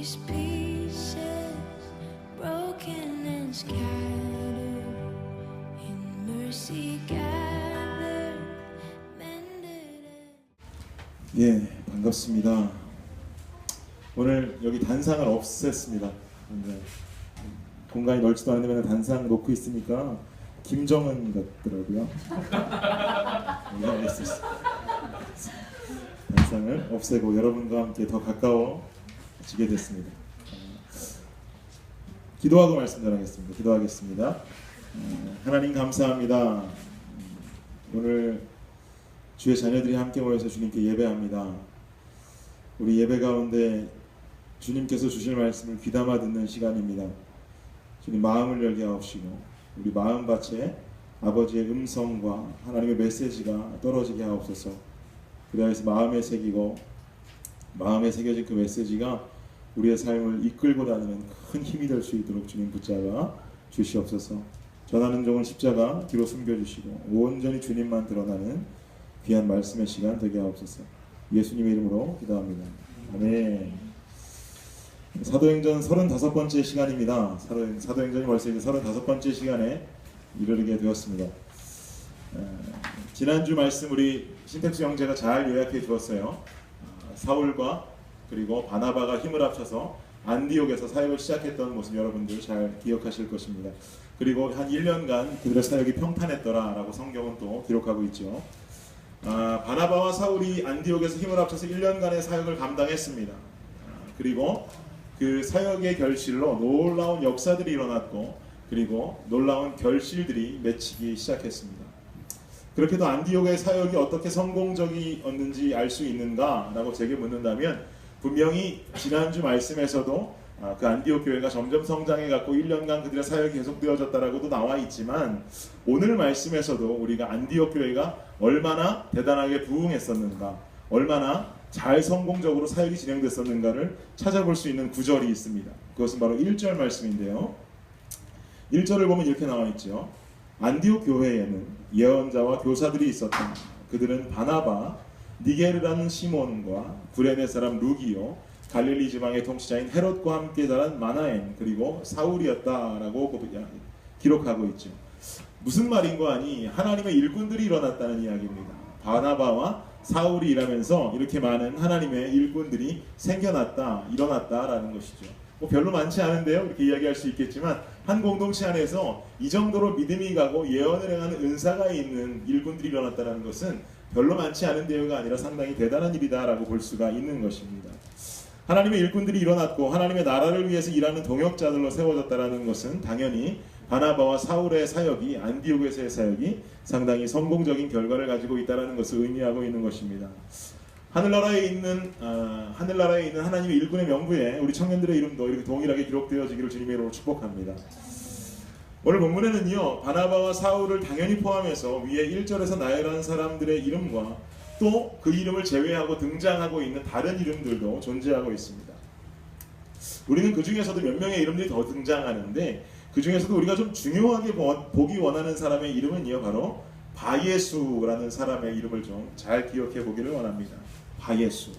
these pieces, broken and scattered, in mercy gathered, mended. 예, 반갑습니다. 오늘 여기 단상을 없앴습니다. 공간이 넓지도 않은데 맨날 단상 놓고 있으니까 김정은 같더라고요. 단상을 없애고 여러분과 함께 더 가까워지게 됐습니다. 기도하고 말씀 전하겠습니다. 기도하겠습니다. 하나님 감사합니다. 오늘 주의 자녀들이 함께 모여서 주님께 예배합니다. 우리 예배 가운데 주님께서 주실 말씀을 귀담아 듣는 시간입니다. 주님 마음을 열게 하옵시고 우리 마음밭에 아버지의 음성과 하나님의 메시지가 떨어지게 하옵소서. 그리하여서 마음에 새기고 마음에 새겨진 그 메시지가 우리의 삶을 이끌고 다니는 큰 힘이 될 수 있도록 주님 붙잡아 주시옵소서. 전하는 종은 십자가 뒤로 숨겨주시고 온전히 주님만 드러나는 귀한 말씀의 시간 되게 하옵소서. 예수님의 이름으로 기도합니다. 아멘. 사도행전 35번째 시간입니다. 사도행전이 벌써 이제 35번째 시간에 이르게 되었습니다. 지난주 말씀 우리 신택수 형제가 잘 요약해 주었어요. 사울과 그리고 바나바가 힘을 합쳐서 안디옥에서 사역을 시작했던 모습 여러분들 잘 기억하실 것입니다. 그리고 한 1년간 그들의 사역이 평탄했더라라고 성경은 또 기록하고 있죠. 바나바와 사울이 안디옥에서 힘을 합쳐서 1년간의 사역을 감당했습니다. 그리고 그 사역의 결실로 놀라운 역사들이 일어났고 그리고 놀라운 결실들이 맺히기 시작했습니다. 그렇게도 안디옥의 사역이 어떻게 성공적이었는지 알 수 있는가라고 제게 묻는다면 분명히 지난주 말씀에서도 그 안디옥 교회가 점점 성장해갖고 1년간 그들의 사역이 계속되어졌다라고도 나와 있지만 오늘 말씀에서도 우리가 안디옥 교회가 얼마나 대단하게 부흥했었는가, 얼마나 잘 성공적으로 사역이 진행됐었는가를 찾아볼 수 있는 구절이 있습니다. 그것은 바로 1절 말씀인데요. 1절을 보면 이렇게 나와 있죠. 안디옥 교회에는 예언자와 교사들이 있었다. 그들은 바나바, 니게르라는 시몬과 구레네 사람 루기요, 갈릴리 지방의 통치자인 헤롯과 함께 자란 마나엔 그리고 사울이었다라고 기록하고 있죠. 무슨 말인고 하니 하나님의 일꾼들이 일어났다는 이야기입니다. 바나바와 사울이 일하면서 이렇게 많은 하나님의 일꾼들이 생겨났다, 일어났다라는 것이죠. 별로 많지 않은데요. 이렇게 이야기할 수 있겠지만 한 공동체 안에서 이 정도로 믿음이 가고 예언을 행하는 은사가 있는 일꾼들이 일어났다는 것은 별로 많지 않은데요가 아니라 상당히 대단한 일이다라고 볼 수가 있는 것입니다. 하나님의 일꾼들이 일어났고 하나님의 나라를 위해서 일하는 동역자들로 세워졌다는 것은 당연히 바나바와 사울의 사역이 안디옥에서의 사역이 상당히 성공적인 결과를 가지고 있다는 것을 의미하고 있는 것입니다. 하늘나라에 있는 하나님의 일꾼의 명부에 우리 청년들의 이름도 이렇게 동일하게 기록되어지기를 주님의 이름으로 축복합니다. 오늘 본문에는요, 바나바와 사울을 당연히 포함해서 위에 1절에서 나열한 사람들의 이름과 또 그 이름을 제외하고 등장하고 있는 다른 이름들도 존재하고 있습니다. 우리는 그 중에서도 몇 명의 이름들이 더 등장하는데 그 중에서도 우리가 좀 중요하게 보기 원하는 사람의 이름은요, 바로 바예수라는 사람의 이름을 좀 잘 기억해 보기를 원합니다. 바예수.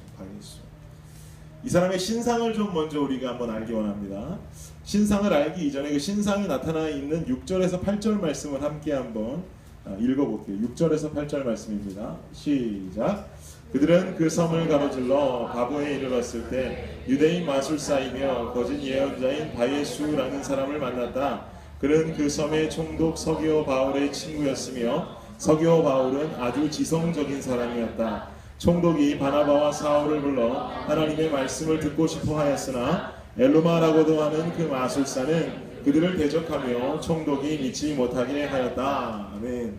이 사람의 신상을 좀 먼저 우리가 한번 알기 원합니다. 신상을 알기 이전에 그 신상이 나타나 있는 6절에서 8절 말씀을 함께 한번 읽어볼게요. 6절에서 8절 말씀입니다. 시작. 그들은 그 섬을 가로질러 바보에 이르렀을 때 유대인 마술사이며 거짓 예언자인 바예수라는 사람을 만났다. 그는 그 섬의 총독 서기오 바울의 친구였으며 서기오 바울은 아주 지성적인 사람이었다. 총독이 바나바와 사울을 불러 하나님의 말씀을 듣고 싶어 하였으나 엘루마라고도 하는 그 마술사는 그들을 대적하며 총독이 믿지 못하게 하였다. 아멘.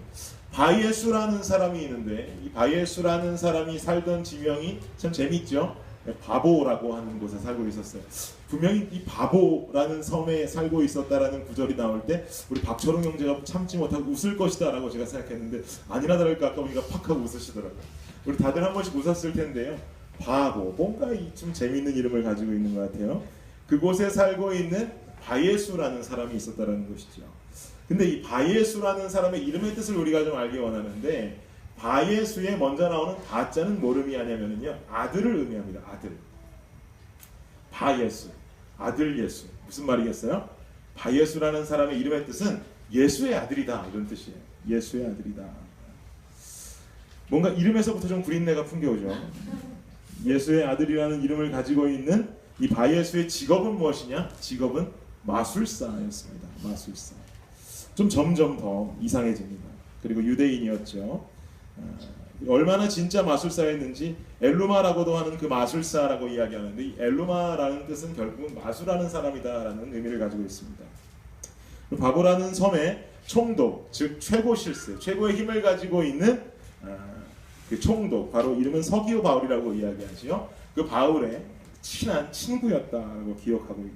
바예수라는 사람이 있는데 이 바예수라는 사람이 살던 지명이 참 재밌죠. 바보라고 하는 곳에 살고 있었어요. 분명히 이 바보라는 섬에 살고 있었다라는 구절이 나올 때 우리 박철웅 형제가 참지 못하고 웃을 것이다 라고 제가 생각했는데 아니나 다를까 아까 보니까 팍 하고 웃으시더라고요. 우리 다들 한 번씩 웃었을 텐데요. 바보, 뭔가 좀 재밌는 이름을 가지고 있는 것 같아요. 그곳에 살고 있는 바예수라는 사람이 있었다는 것이죠. 근데 이 바예수라는 사람의 이름의 뜻을 우리가 좀 알기 원하는데 바예수에 먼저 나오는 바자는 뭘 의미하냐면요, 아들을 의미합니다. 아들. 바예수, 아들 예수. 무슨 말이겠어요? 바예수라는 사람의 이름의 뜻은 예수의 아들이다, 이런 뜻이에요. 예수의 아들이다. 뭔가 이름에서부터 좀 구린내가 풍겨오죠. 예수의 아들이라는 이름을 가지고 있는 이 바예수의 직업은 무엇이냐? 직업은 마술사였습니다. 마술사. 좀 점점 더 이상해집니다. 그리고 유대인이었죠. 얼마나 진짜 마술사였는지 엘루마라고도 하는 그 마술사라고 이야기하는데, 이 엘루마라는 뜻은 결국은 마술하는 사람이다라는 의미를 가지고 있습니다. 바보라는 섬에 총독, 즉 최고 실세, 최고의 힘을 가지고 있는 그 총독, 바로 이름은 서기오 바울이라고 이야기하지요. 그 바울의 친한 친구였다라고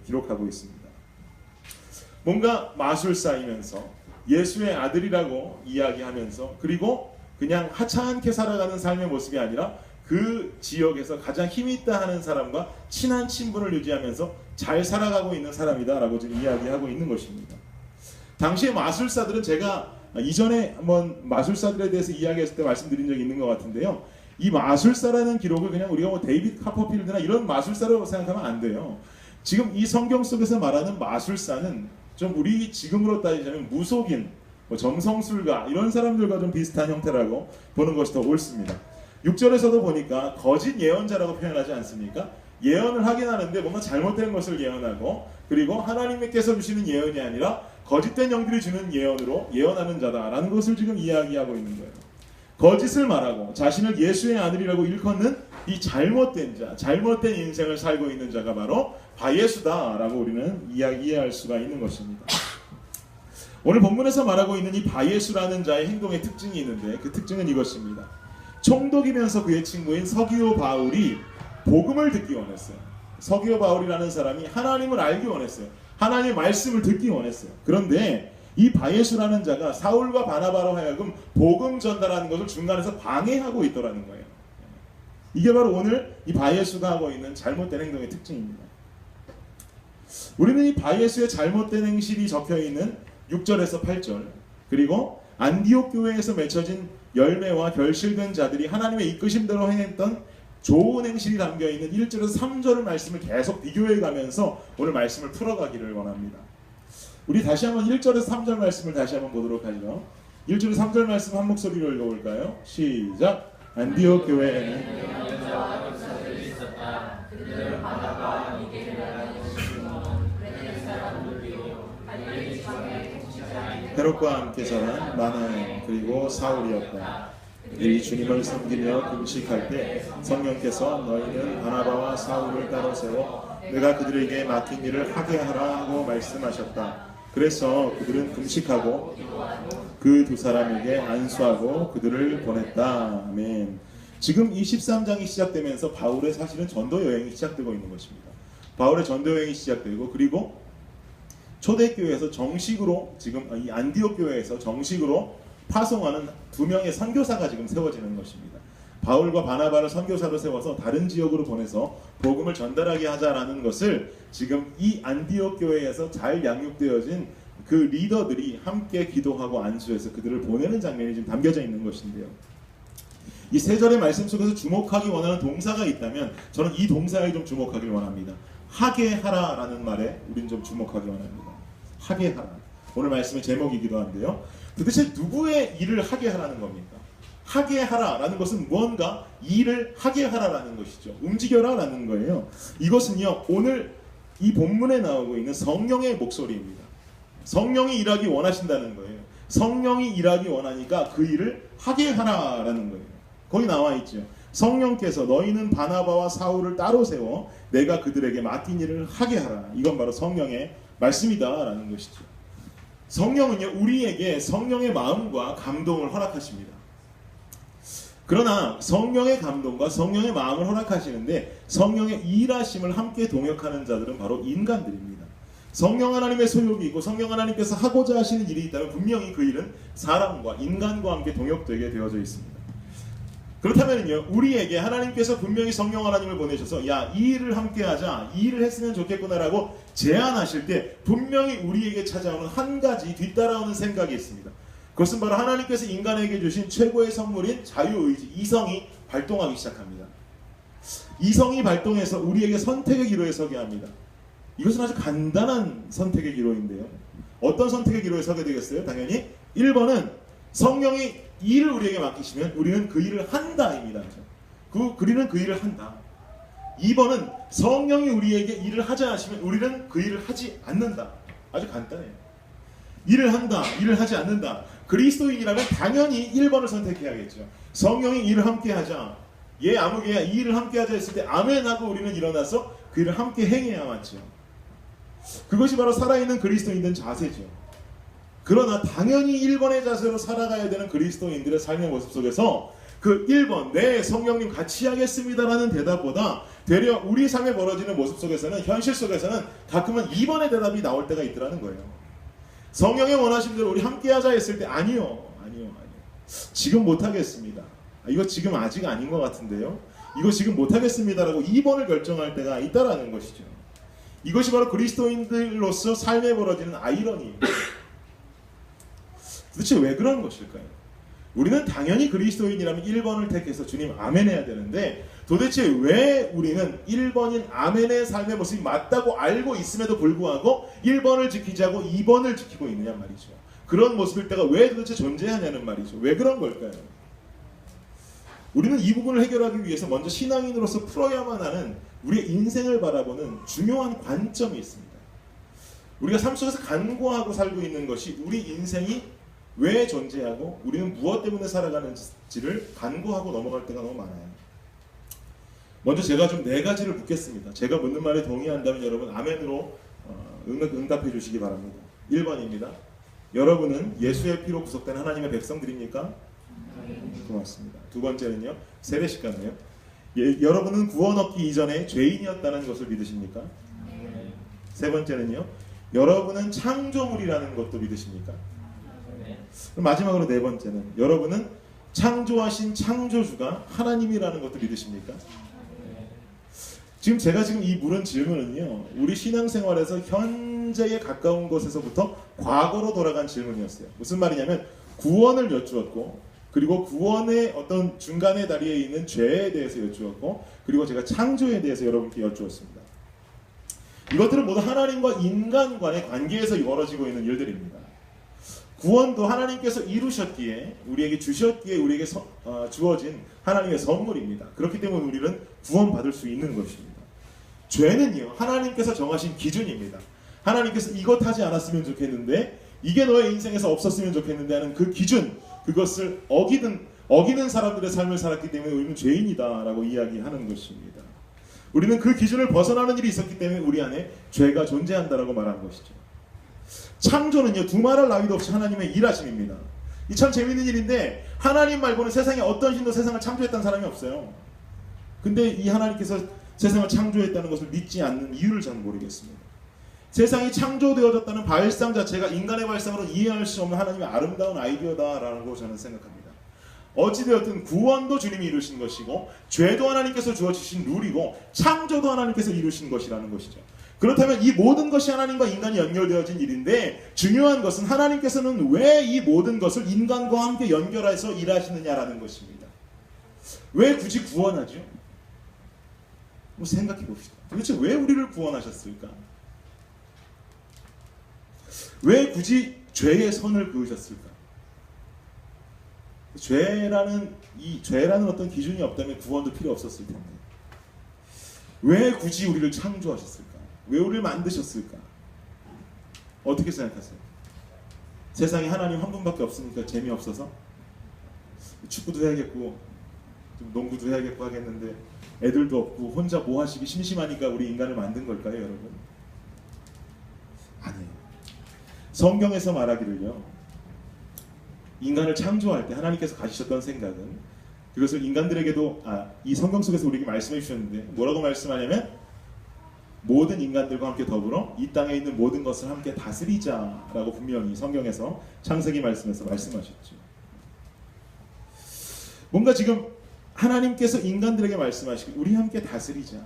기록하고 있습니다. 뭔가 마술사이면서 예수의 아들이라고 이야기하면서, 그리고 그냥 하찮게 살아가는 삶의 모습이 아니라 그 지역에서 가장 힘이 있다 하는 사람과 친한 친분을 유지하면서 잘 살아가고 있는 사람이다라고 지금 이야기하고 있는 것입니다. 당시의 마술사들은 제가 이전에 한번 마술사들에 대해서 이야기했을 때 말씀드린 적이 있는 것 같은데요. 이 마술사라는 기록을 그냥 우리가 뭐 데이비드 카퍼필드나 이런 마술사라고 생각하면 안 돼요. 지금 이 성경 속에서 말하는 마술사는 좀 우리 지금으로 따지자면 무속인, 뭐 점성술가 이런 사람들과 좀 비슷한 형태라고 보는 것이 더 옳습니다. 6절에서도 보니까 거짓 예언자라고 표현하지 않습니까? 예언을 하긴 하는데 뭔가 잘못된 것을 예언하고, 그리고 하나님께서 주시는 예언이 아니라 거짓된 영들이 주는 예언으로 예언하는 자다라는 것을 지금 이야기하고 있는 거예요. 거짓을 말하고 자신을 예수의 아들이라고 일컫는 이 잘못된 자, 잘못된 인생을 살고 있는 자가 바로 바예수다라고 우리는 이해할 수가 있는 것입니다. 오늘 본문에서 말하고 있는 이 바예수라는 자의 행동의 특징이 있는데, 그 특징은 이것입니다. 총독이면서 그의 친구인 서기오 바울이 복음을 듣기 원했어요. 서기오 바울이라는 사람이 하나님을 알기 원했어요. 하나님의 말씀을 듣기 원했어요. 그런데 이 바예수라는 자가 사울과 바나바로 하여금 복음 전달하는 것을 중간에서 방해하고 있더라는 거예요. 이게 바로 오늘 이 바예수가 하고 있는 잘못된 행동의 특징입니다. 우리는 이 바예수의 잘못된 행실이 적혀있는 6절에서 8절, 그리고 안디옥 교회에서 맺혀진 열매와 결실된 자들이 하나님의 이끄심대로 행했던 좋은 행실이 담겨있는 1절에서 3절의 말씀을 계속 비교해 가면서 오늘 말씀을 풀어가기를 원합니다. 우리 다시 한번 1절에서 3절 말씀을 다시 한번 보도록 하죠. 1절에서 3절 말씀 한 목소리로 읽어볼까요? 시작! 안디옥 교회에는 헤롯과 함께 자란 마나엘 그리고 사울이었다. 그들이 주님을 섬기며 금식할 때 성령께서 너희는 바나바와 사울을 따로 세워 내가 그들에게 맡긴 일을 하게 하라 하고 말씀하셨다. 그래서 그들은 금식하고 그 두 사람에게 안수하고 그들을 보냈다. 아멘. 지금 이 13장이 시작되면서 바울의 사실은 전도 여행이 시작되고 있는 것입니다. 바울의 전도 여행이 시작되고, 그리고 초대교회에서 정식으로 지금 이 안디옥 교회에서 정식으로 파송하는 2명의 선교사가 지금 세워지는 것입니다. 바울과 바나바를 선교사로 세워서 다른 지역으로 보내서 복음을 전달하게 하자라는 것을 지금 이 안디옥 교회에서 잘 양육되어진 그 리더들이 함께 기도하고 안수해서 그들을 보내는 장면이 지금 담겨져 있는 것인데요. 이 3절의 말씀 속에서 주목하기 원하는 동사가 있다면 저는 이 동사에 좀 주목하길 원합니다. 하게 하라라는 말에 우린 좀 주목하기 원합니다. 하게 하라. 오늘 말씀의 제목이기도 한데요. 도대체 누구의 일을 하게 하라는 겁니까? 하게 하라라는 것은 무언가 일을 하게 하라라는 것이죠. 움직여라라는 거예요. 이것은요, 오늘 이 본문에 나오고 있는 성령의 목소리입니다. 성령이 일하기 원하신다는 거예요. 성령이 일하기 원하니까 그 일을 하게 하라라는 거예요. 거기 나와 있죠. 성령께서 너희는 바나바와 사울을 따로 세워 내가 그들에게 맡긴 일을 하게 하라. 이건 바로 성령의 말씀이다라는 것이죠. 성령은요, 우리에게 성령의 마음과 감동을 허락하십니다. 그러나 성령의 감동과 성령의 마음을 허락하시는데 성령의 일하심을 함께 동역하는 자들은 바로 인간들입니다. 성령 하나님의 소욕이 있고 성령 하나님께서 하고자 하시는 일이 있다면 분명히 그 일은 사람과 인간과 함께 동역되게 되어져 있습니다. 그렇다면요, 우리에게 하나님께서 분명히 성령 하나님을 보내셔서 야, 이 일을 함께 하자, 이 일을 했으면 좋겠구나라고 제안하실 때 분명히 우리에게 찾아오는 한 가지 뒤따라오는 생각이 있습니다. 그것은 바로 하나님께서 인간에게 주신 최고의 선물인 자유의지, 이성이 발동하기 시작합니다. 이성이 발동해서 우리에게 선택의 기로에 서게 합니다. 이것은 아주 간단한 선택의 기로인데요. 어떤 선택의 기로에 서게 되겠어요? 당연히 1번은 성령이 일을 우리에게 맡기시면 우리는 그 일을 한다입니다. 우리는 그 일을 한다. 2번은 성령이 우리에게 일을 하자 하시면 우리는 그 일을 하지 않는다. 아주 간단해요. 일을 한다, 일을 하지 않는다. 그리스도인이라면 당연히 1번을 선택해야겠죠. 성령이 일을 함께 하자. 얘 아무개야 이 일을 함께 하자 했을 때 아멘 하고 우리는 일어나서 그 일을 함께 행해야 맞죠. 그것이 바로 살아있는 그리스도인된 자세죠. 그러나 당연히 1번의 자세로 살아가야 되는 그리스도인들의 삶의 모습 속에서 그 1번 네 성령님 같이 하겠습니다라는 대답보다 되려 우리 삶에 벌어지는 모습 속에서는 현실 속에서는 가끔은 2번의 대답이 나올 때가 있더라는 거예요. 성령의 원하신 대로 우리 함께 하자 했을 때 아니요. 지금 못하겠습니다. 이거 지금 아직 아닌 것 같은데요. 이거 지금 못하겠습니다라고 2번을 결정할 때가 있다라는 것이죠. 이것이 바로 그리스도인들로서 삶에 벌어지는 아이러니입니다. 도대체 왜 그런 것일까요? 우리는 당연히 그리스도인이라면 1번을 택해서 주님 아멘 해야 되는데 도대체 왜 우리는 1번인 아멘의 삶의 모습이 맞다고 알고 있음에도 불구하고 1번을 지키지 않고 2번을 지키고 있느냐 말이죠. 그런 모습일 때가 왜 도대체 존재하냐는 말이죠. 왜 그런 걸까요? 우리는 이 부분을 해결하기 위해서 먼저 신앙인으로서 풀어야만 하는 우리의 인생을 바라보는 중요한 관점이 있습니다. 우리가 삶 속에서 간구하고 살고 있는 것이 우리 인생이 왜 존재하고 우리는 무엇 때문에 살아가는지를 간구하고 넘어갈 때가 너무 많아요. 먼저 제가 좀 4가지를 묻겠습니다. 제가 묻는 말에 동의한다면 여러분 아멘으로 응답해 주시기 바랍니다. 1번입니다. 여러분은 예수의 피로 구속된 하나님의 백성들입니까? 고맙습니다. 2번째는요. 세례식 같네요. 여러분은 구원 얻기 이전에 죄인이었다는 것을 믿으십니까? 3번째는요. 여러분은 창조물이라는 것도 믿으십니까? 그럼 마지막으로 4번째는 여러분은 창조하신 창조주가 하나님이라는 것도 믿으십니까? 제가 이 물은 질문은요. 우리 신앙생활에서 현재에 가까운 곳에서부터 과거로 돌아간 질문이었어요. 무슨 말이냐면 구원을 여쭈었고 그리고 구원의 어떤 중간의 다리에 있는 죄에 대해서 여쭈었고 그리고 제가 창조에 대해서 여러분께 여쭈었습니다. 이것들은 모두 하나님과 인간 간의 관계에서 벌어지고 있는 일들입니다. 구원도 하나님께서 이루셨기에 우리에게 주셨기에 우리에게 주어진 하나님의 선물입니다. 그렇기 때문에 우리는 구원받을 수 있는 것입니다. 죄는요. 하나님께서 정하신 기준입니다. 하나님께서 이것 하지 않았으면 좋겠는데 이게 너의 인생에서 없었으면 좋겠는데 하는 그 기준 그것을 어기는 사람들의 삶을 살았기 때문에 우리는 죄인이다라고 이야기하는 것입니다. 우리는 그 기준을 벗어나는 일이 있었기 때문에 우리 안에 죄가 존재한다라고 말한 것이죠. 창조는요. 두말할 나위도 없이 하나님의 일하심입니다. 이 참 재밌는 일인데 하나님 말고는 세상에 어떤 신도 세상을 창조했다는 사람이 없어요. 근데 이 하나님께서 세상을 창조했다는 것을 믿지 않는 이유를 저는 모르겠습니다. 세상이 창조되어졌다는 발상 자체가 인간의 발상으로 이해할 수 없는 하나님의 아름다운 아이디어다라고 저는 생각합니다. 어찌되었든 구원도 주님이 이루신 것이고 죄도 하나님께서 주어주신 룰이고 창조도 하나님께서 이루신 것이라는 것이죠. 그렇다면 이 모든 것이 하나님과 인간이 연결되어진 일인데 중요한 것은 하나님께서는 왜 이 모든 것을 인간과 함께 연결해서 일하시느냐라는 것입니다. 왜 굳이 구원하죠? 생각해 봅시다. 도대체 왜 우리를 구원하셨을까? 왜 굳이 죄의 선을 그으셨을까? 죄라는 어떤 기준이 없다면 구원도 필요 없었을 텐데 왜 굳이 우리를 창조하셨을까? 왜 우리를 만드셨을까? 어떻게 생각하세요? 세상에 하나님 한 분밖에 없으니까 재미없어서 축구도 해야겠고 농구도 해야겠고 하겠는데 애들도 없고 혼자 뭐 하시기 심심하니까 우리 인간을 만든 걸까요, 여러분? 아니에요. 성경에서 말하기를요. 인간을 창조할 때 하나님께서 가지셨던 생각은 그것을 인간들에게도 이 성경 속에서 우리에게 말씀해 주셨는데 뭐라고 말씀하냐면 모든 인간들과 함께 더불어 이 땅에 있는 모든 것을 함께 다스리자라고 분명히 성경에서 창세기 말씀에서 말씀하셨죠. 뭔가 지금 하나님께서 인간들에게 말씀하시길 우리 함께 다스리자,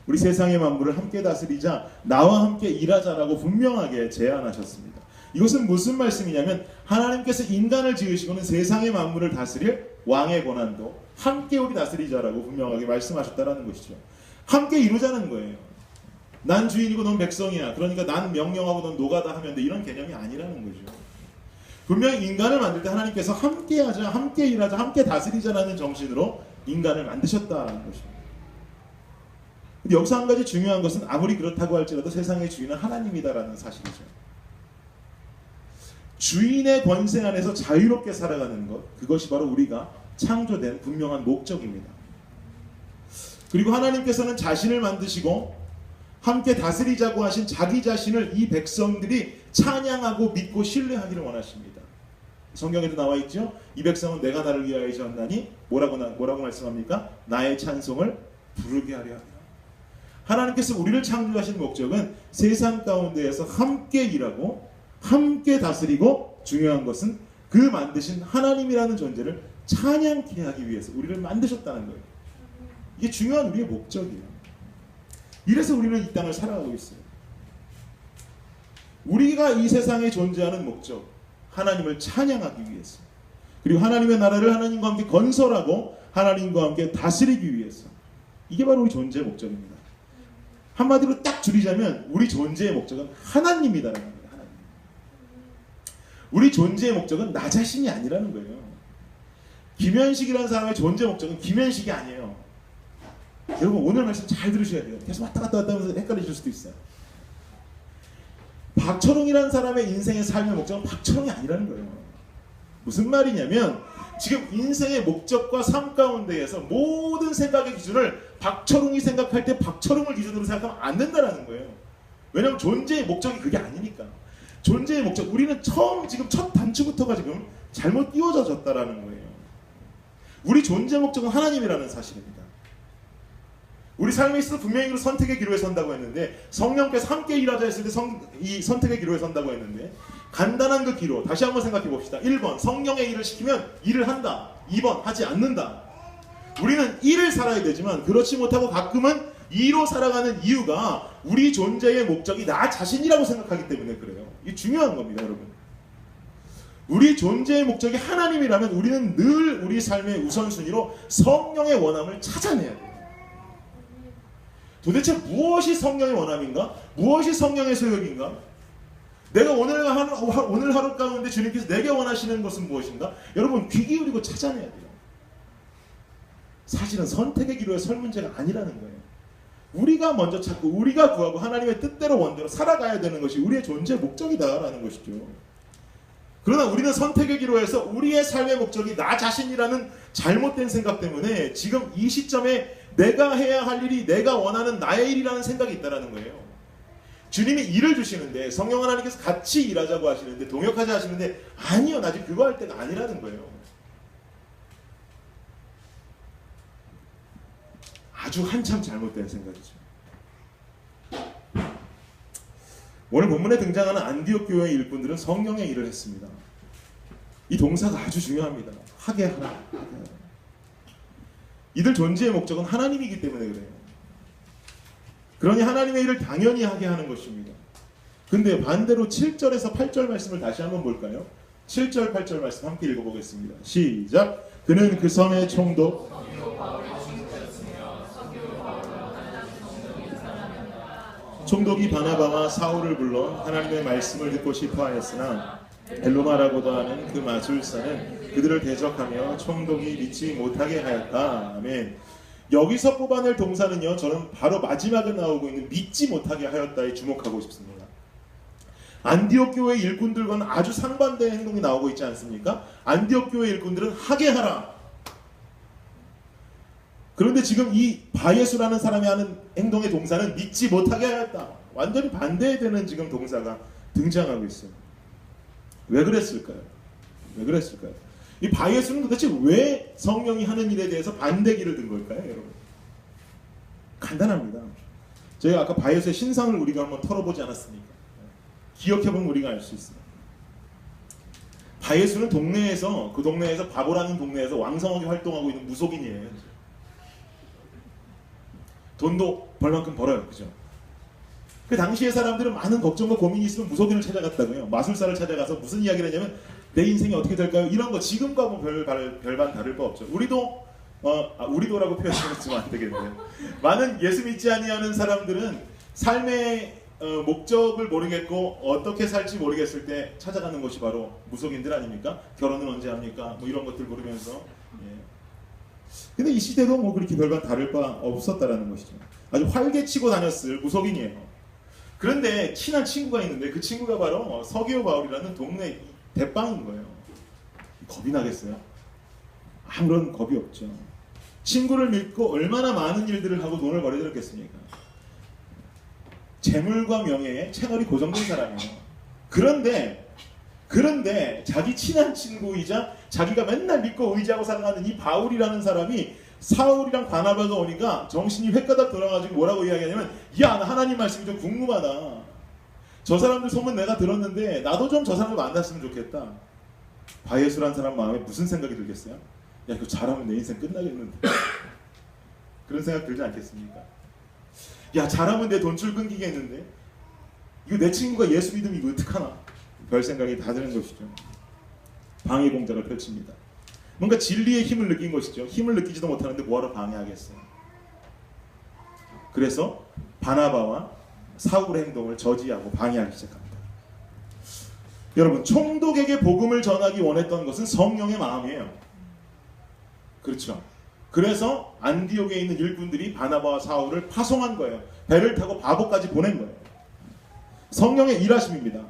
우리 세상의 만물을 함께 다스리자, 나와 함께 일하자라고 분명하게 제안하셨습니다. 이것은 무슨 말씀이냐면 하나님께서 인간을 지으시고는 세상의 만물을 다스릴 왕의 권한도 함께 우리 다스리자라고 분명하게 말씀하셨다라는 것이죠. 함께 이루자는 거예요. 난 주인이고 넌 백성이야. 그러니까 난 명령하고 넌 노가다 하면 돼. 이런 개념이 아니라는 거죠. 분명히 인간을 만들 때 하나님께서 함께 하자, 함께 일하자, 함께 다스리자라는 정신으로 인간을 만드셨다라는 것입니다. 근데 여기서 한 가지 중요한 것은 아무리 그렇다고 할지라도 세상의 주인은 하나님이다라는 사실이죠. 주인의 권세 안에서 자유롭게 살아가는 것, 그것이 바로 우리가 창조된 분명한 목적입니다. 그리고 하나님께서는 자신을 만드시고 함께 다스리자고 하신 자기 자신을 이 백성들이 찬양하고 믿고 신뢰하기를 원하십니다. 성경에도 나와 있죠. 이 백성은 내가 나를 위하여 지었나니 뭐라고 말씀합니까? 나의 찬송을 부르게 하려 합니다. 하나님께서 우리를 창조하신 목적은 세상 가운데에서 함께 일하고 함께 다스리고 중요한 것은 그 만드신 하나님이라는 존재를 찬양케 하기 위해서 우리를 만드셨다는 거예요. 이게 중요한 우리의 목적이에요. 이래서 우리는 이 땅을 살아가고 있어요. 우리가 이 세상에 존재하는 목적, 하나님을 찬양하기 위해서, 그리고 하나님의 나라를 하나님과 함께 건설하고 하나님과 함께 다스리기 위해서, 이게 바로 우리 존재의 목적입니다. 한마디로 딱 줄이자면 우리 존재의 목적은 하나님이다라는 거예요. 하나님. 우리 존재의 목적은 나 자신이 아니라는 거예요. 김현식이라는 사람의 존재 목적은 김현식이 아니에요. 여러분 오늘 말씀 잘 들으셔야 돼요. 계속 왔다 갔다 하면서 헷갈리실 수도 있어요. 박철웅이라는 사람의 인생의 삶의 목적은 박철웅이 아니라는 거예요. 무슨 말이냐면 지금 인생의 목적과 삶 가운데에서 모든 생각의 기준을 박철웅이 생각할 때 박철웅을 기준으로 생각하면 안 된다는 거예요. 왜냐하면 존재의 목적이 그게 아니니까. 존재의 목적, 우리는 지금 첫 단추부터가 지금 잘못 띄워졌다라는 거예요. 우리 존재 목적은 하나님이라는 사실입니다. 우리 삶에 있어서 분명히 선택의 기로에 선다고 했는데, 성령께서 함께 일하자 했을 때 이 선택의 기로에 선다고 했는데, 간단한 그 기로 다시 한번 생각해 봅시다. 1번 성령의 일을 시키면 일을 한다. 2번 하지 않는다. 우리는 일을 살아야 되지만 그렇지 못하고 가끔은 이로 살아가는 이유가 우리 존재의 목적이 나 자신이라고 생각하기 때문에 그래요. 이게 중요한 겁니다, 여러분. 우리 존재의 목적이 하나님이라면 우리는 늘 우리 삶의 우선순위로 성령의 원함을 찾아내야 돼요. 도대체 무엇이 성령의 원함인가? 무엇이 성령의 소욕인가? 내가 오늘 하루 가운데 주님께서 내게 원하시는 것은 무엇인가? 여러분 귀 기울이고 찾아내야 돼요. 사실은 선택의 기로에 설 문제가 아니라는 거예요. 우리가 먼저 찾고 우리가 구하고 하나님의 뜻대로 원대로 살아가야 되는 것이 우리의 존재 목적이다라는 것이죠. 그러나 우리는 선택의 기로에서 우리의 삶의 목적이 나 자신이라는 잘못된 생각 때문에 지금 이 시점에 내가 해야 할 일이 내가 원하는 나의 일이라는 생각이 있다는 거예요. 주님이 일을 주시는데 성령 하나님께서 같이 일하자고 하시는데 동역하자 하시는데 아니요, 나 아직 그거 할 때가 아니라는 거예요. 아주 한참 잘못된 생각이죠. 오늘 본문에 등장하는 안디옥 교회의 일꾼들은 성령의 일을 했습니다. 이 동사가 아주 중요합니다. 하게 하라. 이들 존재의 목적은 하나님이기 때문에 그래요. 그러니 하나님의 일을 당연히 하게 하는 것입니다. 근데 반대로 7절에서 8절 말씀을 다시 한번 볼까요? 7절 8절 말씀 함께 읽어보겠습니다. 시작. 그는 그 성의 총독 총독이 바나바와 사울을 불러 하나님의 말씀을 듣고 싶어 하였으나 엘로마라고도 하는 그 마술사는 그들을 대적하며 총독이 믿지 못하게 하였다. 아멘. 여기서 뽑아낼 동사는요, 저는 바로 마지막에 나오고 있는 믿지 못하게 하였다에 주목하고 싶습니다. 안디옥 교회 일꾼들과는 아주 상반된 행동이 나오고 있지 않습니까? 안디옥 교회 일꾼들은 하게 하라. 그런데 지금 이 바예수라는 사람이 하는 행동의 동사는 믿지 못하게 하였다. 완전히 반대되는 지금 동사가 등장하고 있어요. 왜 그랬을까요? 왜 그랬을까요? 이 바예수는 도대체 왜 성령이 하는 일에 대해서 반대기를 든 걸까요, 여러분? 간단합니다. 저희가 아까 바예수의 신상을 우리가 한번 털어보지 않았습니까? 기억해보면 우리가 알 수 있어요. 바예수는 그 동네에서 바보라는 동네에서 왕성하게 활동하고 있는 무속인이에요. 돈도 벌만큼 벌어요. 그죠? 그 당시에 사람들은 많은 걱정과 고민이 있으면 무속인을 찾아갔다고요. 마술사를 찾아가서 무슨 이야기를 했냐면 내 인생이 어떻게 될까요? 이런 거 지금과 뭐 별반 다를 바 없죠. 우리도 우리도라고 표현하면 안 되겠네요. 많은 예수 믿지 아니하는 사람들은 삶의 목적을 모르겠고 어떻게 살지 모르겠을 때 찾아가는 것이 바로 무속인들 아닙니까? 결혼은 언제 합니까? 뭐 이런 것들 물으면서. 예. 근데 이 시대도 뭐 그렇게 별반 다를 바 없었다라는 것이죠. 아주 활개치고 다녔을 무속인이에요. 그런데 친한 친구가 있는데 그 친구가 바로 서기오 바울이라는 동네 대빵인 거예요. 겁이 나겠어요? 아무런 겁이 없죠. 친구를 믿고 얼마나 많은 일들을 하고 돈을 벌여들였겠습니까? 재물과 명예에 채널이 고정된 사람이에요. 그런데 자기 친한 친구이자 자기가 맨날 믿고 의지하고 살아가는 이 바울이라는 사람이 사울이랑 바나바가 오니까 정신이 횟가닥 돌아가지고 뭐라고 이야기하냐면, 야, 나 하나님 말씀이 좀 궁금하다. 저 사람들 소문 내가 들었는데 나도 좀 저 사람을 만났으면 좋겠다. 바예수라는 사람 마음에 무슨 생각이 들겠어요? 야, 이거 잘하면 내 인생 끝나겠는데. 그런 생각 들지 않겠습니까? 야, 잘하면 내 돈줄 끊기겠는데. 이거 내 친구가 예수 믿으면 이거 어떡하나. 별 생각이 다 드는 것이죠. 방해 공작을 펼칩니다. 뭔가 진리의 힘을 느낀 것이죠. 힘을 느끼지도 못하는데 뭐하러 방해하겠어요. 그래서 바나바와 사울의 행동을 저지하고 방해하기 시작합니다. 여러분, 총독에게 복음을 전하기 원했던 것은 성령의 마음이에요. 그렇죠. 그래서 안디옥에 있는 일꾼들이 바나바와 사울을 파송한 거예요. 배를 타고 바보까지 보낸 거예요. 성령의 일하심입니다.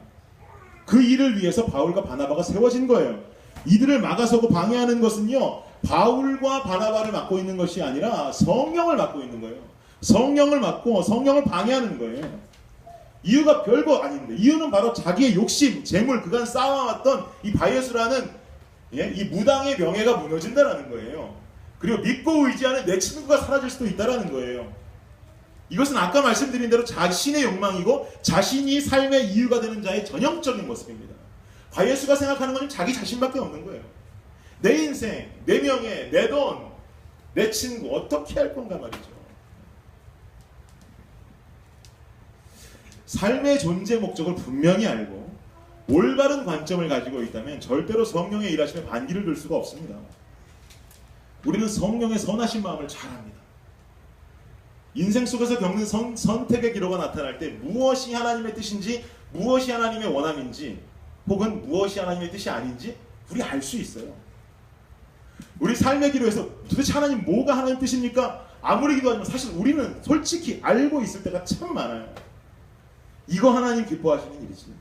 그 일을 위해서 바울과 바나바가 세워진 거예요. 이들을 막아서고 방해하는 것은요, 바울과 바나바를 막고 있는 것이 아니라 성령을 막고 있는 거예요. 성령을 막고 성령을 방해하는 거예요. 이유가 별거 아닌데, 이유는 바로 자기의 욕심, 재물, 그간 쌓아왔던 이 바예수라는 이 무당의 명예가 무너진다라는 거예요. 그리고 믿고 의지하는 내 친구가 사라질 수도 있다라는 거예요. 이것은 아까 말씀드린 대로 자신의 욕망이고 자신이 삶의 이유가 되는 자의 전형적인 모습입니다. 바예수가 생각하는 건 자기 자신밖에 없는 거예요. 내 인생, 내 명예, 내 돈, 내 친구 어떻게 할 건가 말이죠. 삶의 존재 목적을 분명히 알고 올바른 관점을 가지고 있다면 절대로 성령의 일하심에 반기를 들 수가 없습니다. 우리는 성령의 선하신 마음을 잘 압니다. 인생 속에서 겪는 선택의 기로가 나타날 때 무엇이 하나님의 뜻인지, 무엇이 하나님의 원함인지, 혹은 무엇이 하나님의 뜻이 아닌지 우리 알 수 있어요. 우리 삶의 기로에서 도대체 하나님 뭐가 하나님 뜻입니까? 아무리 기도하지만 사실 우리는 솔직히 알고 있을 때가 참 많아요. 이거 하나님 기뻐하시는 일이지.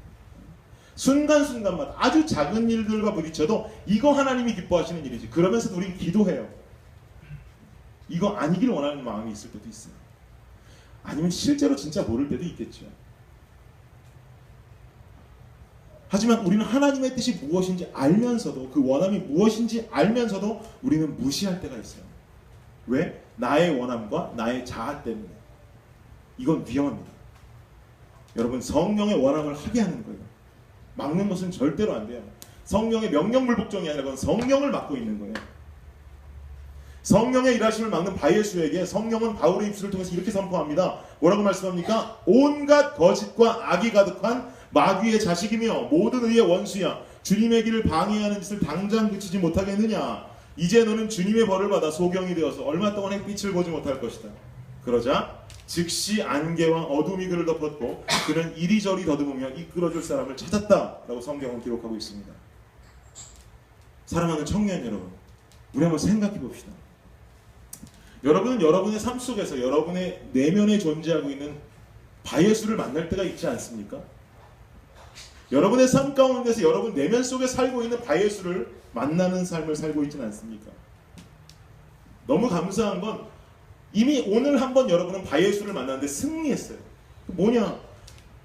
순간순간마다 아주 작은 일들과 부딪혀도 이거 하나님이 기뻐하시는 일이지. 그러면서도 우리는 기도해요. 이거 아니길 원하는 마음이 있을 때도 있어요. 아니면 실제로 진짜 모를 때도 있겠죠. 하지만 우리는 하나님의 뜻이 무엇인지 알면서도, 그 원함이 무엇인지 알면서도 우리는 무시할 때가 있어요. 왜? 나의 원함과 나의 자아 때문에. 이건 위험합니다. 여러분, 성령의 원함을 하게 하는 거예요. 막는 것은 절대로 안 돼요. 성령의 명령불복종이 아니라 그건 성령을 막고 있는 거예요. 성령의 일하심을 막는 바예수에게 성령은 바울의 입술을 통해서 이렇게 선포합니다. 뭐라고 말씀합니까? 온갖 거짓과 악이 가득한 마귀의 자식이며 모든 의의 원수야. 주님의 길을 방해하는 짓을 당장 그치지 못하겠느냐. 이제 너는 주님의 벌을 받아 소경이 되어서 얼마 동안 햇빛을 보지 못할 것이다. 그러자 즉시 안개와 어둠이 그를 덮었고 그는 이리저리 더듬으며 이끌어줄 사람을 찾았다라고 성경은 기록하고 있습니다. 사랑하는 청년 여러분, 우리 한번 생각해 봅시다. 여러분은 여러분의 삶 속에서 여러분의 내면에 존재하고 있는 바예수를 만날 때가 있지 않습니까? 여러분의 삶 가운데서 여러분 내면 속에 살고 있는 바예수를 만나는 삶을 살고 있지는 않습니까? 너무 감사한 건 이미 오늘 한번 여러분은 바예수를 만났는데 승리했어요. 뭐냐?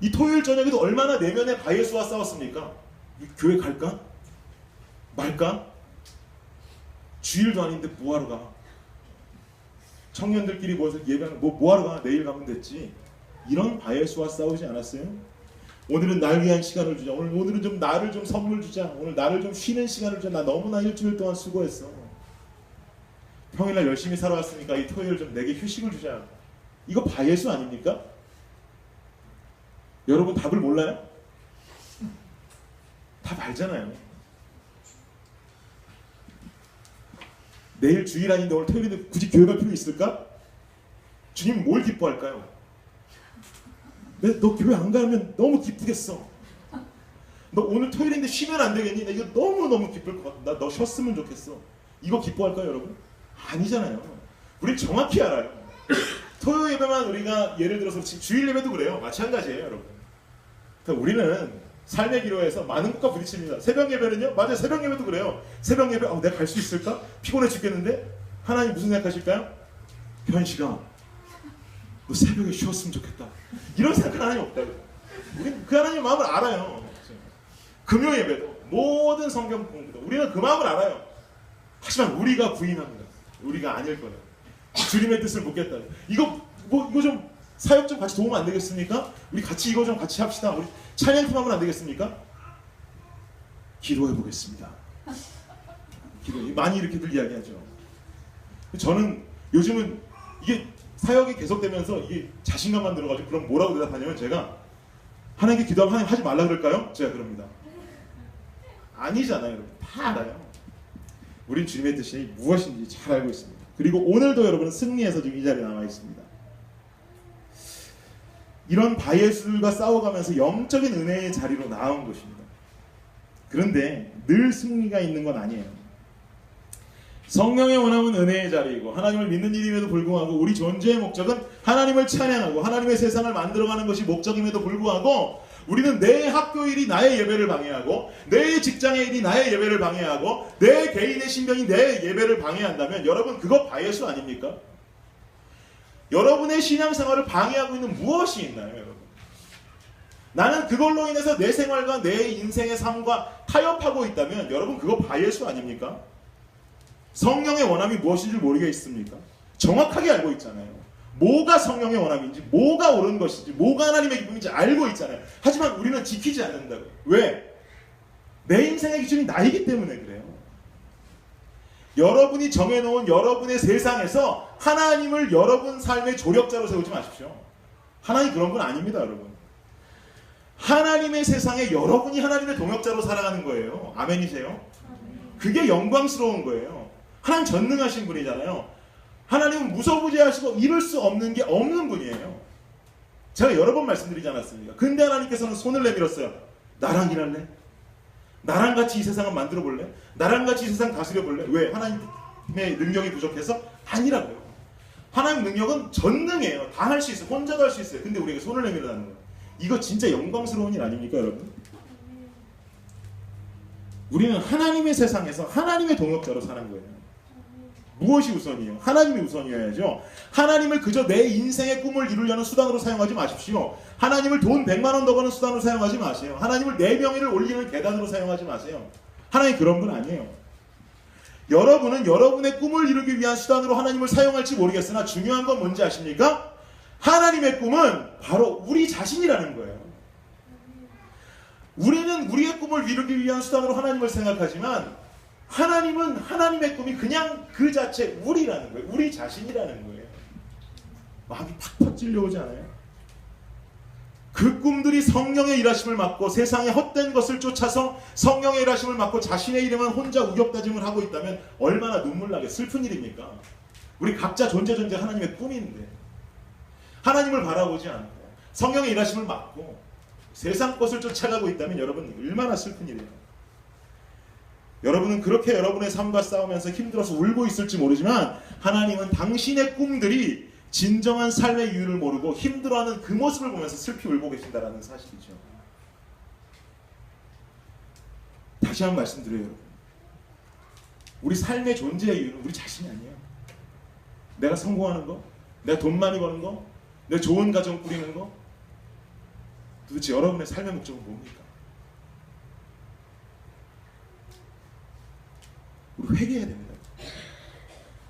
이 토요일 저녁에도 얼마나 내면의 바예수와 싸웠습니까? 교회 갈까? 말까? 주일도 아닌데 뭐하러 가? 청년들끼리 모여서 예배하는 뭐하러 가? 내일 가면 됐지. 이런 바예수와 싸우지 않았어요? 오늘은 날 위한 시간을 주자. 오늘은 좀 나를 좀 선물 주자. 오늘 나를 좀 쉬는 시간을 주자. 나 너무나 일주일 동안 수고했어. 평일날 열심히 살아왔으니까 이 토요일 좀 내게 휴식을 주자. 이거 바예수 아닙니까? 여러분 답을 몰라요? 답 알잖아요. 내일 주일 아닌데 오늘 토요일인데 굳이 교회 갈 필요 있을까? 주님 뭘 기뻐할까요? 너 교회 안 가면 너무 기쁘겠어. 너 오늘 토요일인데 쉬면 안 되겠니? 나 이거 너무너무 기쁠 것 같아. 나 너 쉬었으면 좋겠어. 이거 기뻐할까요, 여러분? 아니잖아요. 우린 정확히 알아요. 토요일 예배만 우리가 예를 들어서 주일 예배도 그래요. 마찬가지예요, 여러분. 그러니까 우리는 삶의 기로에서 많은 것과 부딪힙니다. 새벽 예배는요? 맞아요. 새벽 예배도 그래요. 새벽 예배, 내가 갈 수 있을까? 피곤해 죽겠는데? 하나님 무슨 생각하실까요? 현식아, 너 새벽에 쉬었으면 좋겠다. 이런 생각 하나님 없다고. 우린 그 하나님 마음을 알아요. 금요 예배도 모든 성경 공부도 우리는 그 마음을 알아요. 하지만 우리가 부인합니다. 우리가 아닐 거예요. 주님의 뜻을 묻겠다. 이거 좀 사역 좀 같이 도움 안 되겠습니까? 우리 같이 이거 좀 같이 합시다. 우리 찬양팀 하면 안 되겠습니까? 기도해 보겠습니다. 많이 이렇게들 이야기하죠. 저는 요즘은 이게 사역이 계속되면서 이게 자신감만 들어가지고 그럼 뭐라고 대답하냐면 제가 하나님께 기도하면 하나님 하지 말라 그럴까요? 제가 그럽니다. 아니잖아요, 여러분. 다 알아요. 우린 주님의 뜻이 무엇인지 잘 알고 있습니다. 그리고 오늘도 여러분은 승리해서 지금 이 자리에 남아 있습니다. 이런 바예술과 싸워가면서 영적인 은혜의 자리로 나온 것입니다. 그런데 늘 승리가 있는 건 아니에요. 성령의 원함은 은혜의 자리이고 하나님을 믿는 일임에도 불구하고 우리 존재의 목적은 하나님을 찬양하고 하나님의 세상을 만들어가는 것이 목적임에도 불구하고 우리는 내 학교 일이 나의 예배를 방해하고 내 직장의 일이 나의 예배를 방해하고 내 개인의 신병이 내 예배를 방해한다면 여러분 그거 바예수 아닙니까? 여러분의 신앙생활을 방해하고 있는 무엇이 있나요, 여러분? 나는 그걸로 인해서 내 생활과 내 인생의 삶과 타협하고 있다면 여러분 그거 바예수 아닙니까? 성령의 원함이 무엇인지 모르겠습니까? 정확하게 알고 있잖아요. 뭐가 성령의 원함인지, 뭐가 옳은 것인지, 뭐가 하나님의 기쁨인지 알고 있잖아요. 하지만 우리는 지키지 않는다고요. 왜? 내 인생의 기준이 나이기 때문에 그래요. 여러분이 정해놓은 여러분의 세상에서 하나님을 여러분 삶의 조력자로 세우지 마십시오. 하나님 그런 건 아닙니다, 여러분. 하나님의 세상에 여러분이 하나님의 동역자로 살아가는 거예요. 아멘이세요? 그게 영광스러운 거예요. 하나님 전능하신 분이잖아요. 하나님은 무소부재하시고 이룰 수 없는 게 없는 분이에요. 제가 여러 번 말씀드리지 않았습니까? 근데 하나님께서는 손을 내밀었어요. 나랑 일할래? 나랑 같이 이 세상을 만들어 볼래? 나랑 같이 이 세상 다스려 볼래? 왜? 하나님의 능력이 부족해서? 아니라고요. 하나님 능력은 전능해요. 다 할 수 있어요. 혼자도 할 수 있어요. 근데 우리에게 손을 내밀어라는 거예요. 이거 진짜 영광스러운 일 아닙니까, 여러분? 우리는 하나님의 세상에서 하나님의 동역자로 사는 거예요. 무엇이 우선이에요? 하나님이 우선이어야죠. 하나님을 그저 내 인생의 꿈을 이루려는 수단으로 사용하지 마십시오. 하나님을 돈 100만 원 더 버는 수단으로 사용하지 마세요. 하나님을 내 명예를 올리는 계단으로 사용하지 마세요. 하나님 그런 분 아니에요. 여러분은 여러분의 꿈을 이루기 위한 수단으로 하나님을 사용할지 모르겠으나 중요한 건 뭔지 아십니까? 하나님의 꿈은 바로 우리 자신이라는 거예요. 우리는 우리의 꿈을 이루기 위한 수단으로 하나님을 생각하지만 하나님은 하나님의 꿈이 그냥 그 자체 우리라는 거예요. 우리 자신이라는 거예요. 마음이 팍팍 찔려오지 않아요? 그 꿈들이 성령의 일하심을 맡고 세상의 헛된 것을 쫓아서 성령의 일하심을 맡고 자신의 이름은 혼자 우격다짐을 하고 있다면 얼마나 눈물나게 슬픈 일입니까? 우리 각자 존재 하나님의 꿈인데 하나님을 바라보지 않고 성령의 일하심을 맡고 세상 것을 쫓아가고 있다면 여러분 얼마나 슬픈 일이에요. 여러분은 그렇게 여러분의 삶과 싸우면서 힘들어서 울고 있을지 모르지만 하나님은 당신의 꿈들이 진정한 삶의 이유를 모르고 힘들어하는 그 모습을 보면서 슬피 울고 계신다는 사실이죠. 다시 한번 말씀드려요, 여러분. 우리 삶의 존재의 이유는 우리 자신이 아니에요. 내가 성공하는 거, 내가 돈 많이 버는 거, 내가 좋은 가정 꾸리는 거, 도대체 여러분의 삶의 목적은 뭡니까? 우리 회개해야 됩니다.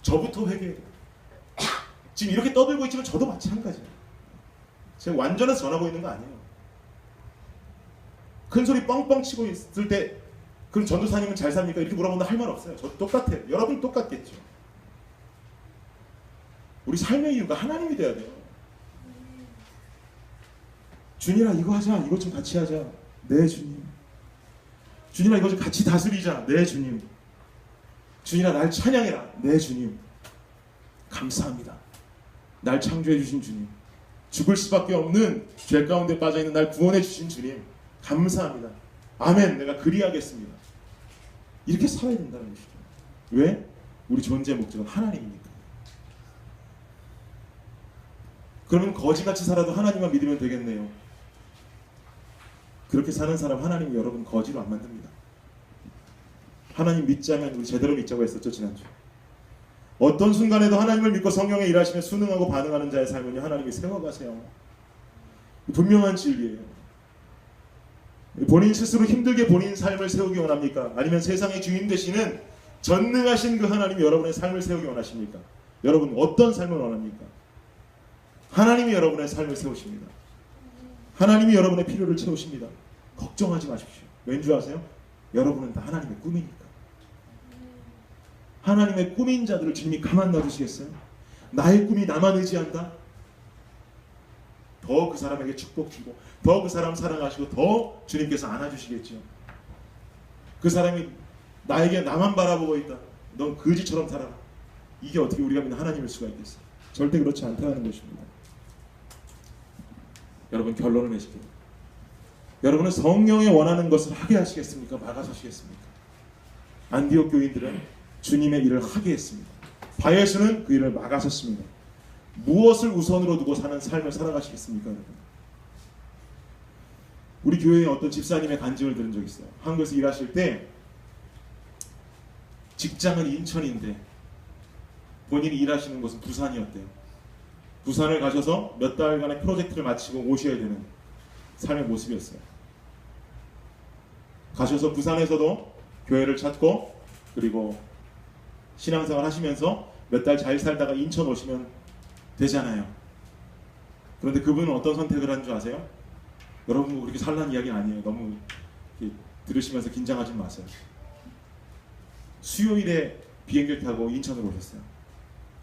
저부터 회개해야 돼요. 지금 이렇게 떠들고 있지만 저도 마찬가지예요. 제가 완전해서 전하고 있는 거 아니에요. 큰 소리 뻥뻥 치고 있을 때 그럼 전도사님은 잘 삽니까? 이렇게 물어보면 할 말 없어요. 저도 똑같아요. 여러분 똑같겠죠. 우리 삶의 이유가 하나님이 돼야 돼요. 주님아 이거 하자. 이거 좀 같이 하자. 네 주님. 주님아 이거 좀 같이 다스리자. 네 주님. 주님아 날 찬양해라. 네 주님 감사합니다. 날 창조해 주신 주님, 죽을 수밖에 없는 죄 가운데 빠져있는 날 구원해 주신 주님 감사합니다. 아멘. 내가 그리하겠습니다. 이렇게 살아야 된다는 것이죠. 왜? 우리 존재의 목적은 하나님이니까. 그러면 거지같이 살아도 하나님만 믿으면 되겠네요. 그렇게 사는 사람 하나님이 여러분 거지로 안 만듭니다. 하나님 믿자면 우리 제대로 믿자고 했었죠 지난주. 어떤 순간에도 하나님을 믿고 성령에 일하시며 순응하고 반응하는 자의 삶은 하나님이 세워가세요. 분명한 진리예요. 본인 스스로 힘들게 본인 삶을 세우기 원합니까? 아니면 세상의 주인 되시는 전능하신 그 하나님이 여러분의 삶을 세우기 원하십니까? 여러분 어떤 삶을 원합니까? 하나님이 여러분의 삶을 세우십니다. 하나님이 여러분의 필요를 채우십니다. 걱정하지 마십시오. 왠지 아세요? 여러분은 다 하나님의 꿈이니까. 하나님의 꿈인 자들을 주님이 가만 놔두시겠어요? 나의 꿈이 나만 의지한다? 더 그 사람에게 축복 주고 더 그 사람 사랑하시고 더 주님께서 안아주시겠죠. 그 사람이 나에게 나만 바라보고 있다. 넌 거지처럼 살아라. 이게 어떻게 우리가 믿는 하나님일 수가 있겠어요? 절대 그렇지 않다는 것입니다. 여러분 결론을 내시게요. 여러분은 성령이 원하는 것을 하게 하시겠습니까? 막아서시겠습니까? 안디옥 교인들은 주님의 일을 하게 했습니다. 바예수는 그 일을 막아섰습니다. 무엇을 우선으로 두고 사는 삶을 살아가시겠습니까? 여러분? 우리 교회에 어떤 집사님의 간증을 들은 적이 있어요. 한국에서 일하실 때 직장은 인천인데 본인이 일하시는 곳은 부산이었대요. 부산을 가셔서 몇 달간의 프로젝트를 마치고 오셔야 되는 삶의 모습이었어요. 가셔서 부산에서도 교회를 찾고 그리고 신앙생활 하시면서 몇 달 잘 살다가 인천 오시면 되잖아요. 그런데 그분은 어떤 선택을 한 줄 아세요? 여러분 그렇게 살라는 이야기는 아니에요. 너무 들으시면서 긴장하지 마세요. 수요일에 비행기를 타고 인천으로 오셨어요.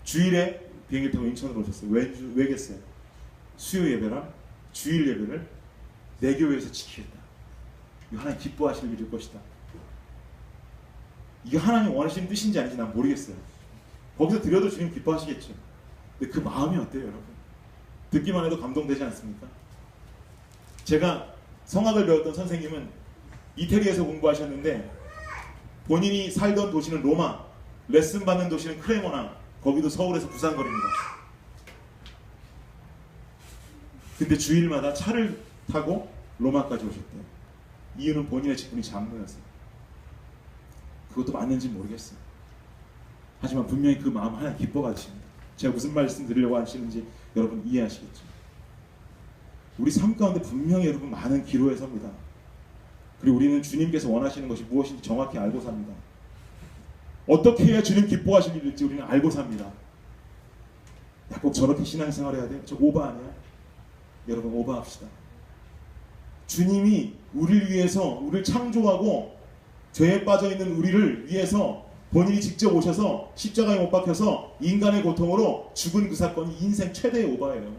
주일에 비행기 타고 인천으로 오셨어요. 왜겠어요? 수요 예배랑 주일 예배를 내 교회에서 지키겠다. 이거 하나님 기뻐하실 일일 것이다. 이게 하나님 원하시는 뜻인지 아닌지 난 모르겠어요. 거기서 드려도 주님 기뻐하시겠죠. 근데 그 마음이 어때요 여러분? 듣기만 해도 감동되지 않습니까? 제가 성악을 배웠던 선생님은 이태리에서 공부하셨는데 본인이 살던 도시는 로마, 레슨 받는 도시는 크레모나, 거기도 서울에서 부산 거리입니다. 근데 주일마다 차를 타고 로마까지 오셨대요. 이유는 본인의 직분이 장로였어요. 그것도 맞는지 모르겠어요. 하지만 분명히 그 마음 하나 기뻐가십니다. 제가 무슨 말씀 드리려고 하시는지 여러분 이해하시겠죠. 우리 삶 가운데 분명히 여러분 많은 기로에 섭니다. 그리고 우리는 주님께서 원하시는 것이 무엇인지 정확히 알고 삽니다. 어떻게 해야 주님 기뻐하실 일일지 우리는 알고 삽니다. 야, 꼭 저렇게 신앙생활 해야 돼? 저 오바 아니야? 여러분 오바합시다. 주님이 우리를 위해서 우리를 창조하고 죄에 빠져있는 우리를 위해서 본인이 직접 오셔서 십자가에 못 박혀서 인간의 고통으로 죽은 그 사건이 인생 최대의 오바예요.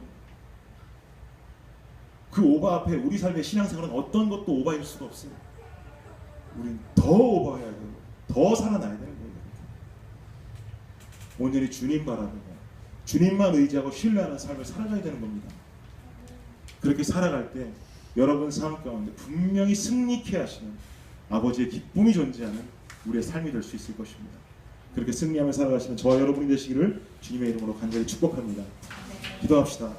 그 오바 앞에 우리 삶의 신앙생활은 어떤 것도 오바일 수가 없어요. 우린 더 오바해야 돼요. 더 살아나야 되는 거예요. 온전히 주님 바라보고 주님만 의지하고 신뢰하는 삶을 살아가야 되는 겁니다. 그렇게 살아갈 때 여러분 삶 가운데 분명히 승리케 하시는 아버지의 기쁨이 존재하는 우리의 삶이 될 수 있을 것입니다. 그렇게 승리하며 살아가시는 저와 여러분이 되시기를 주님의 이름으로 간절히 축복합니다. 기도합시다.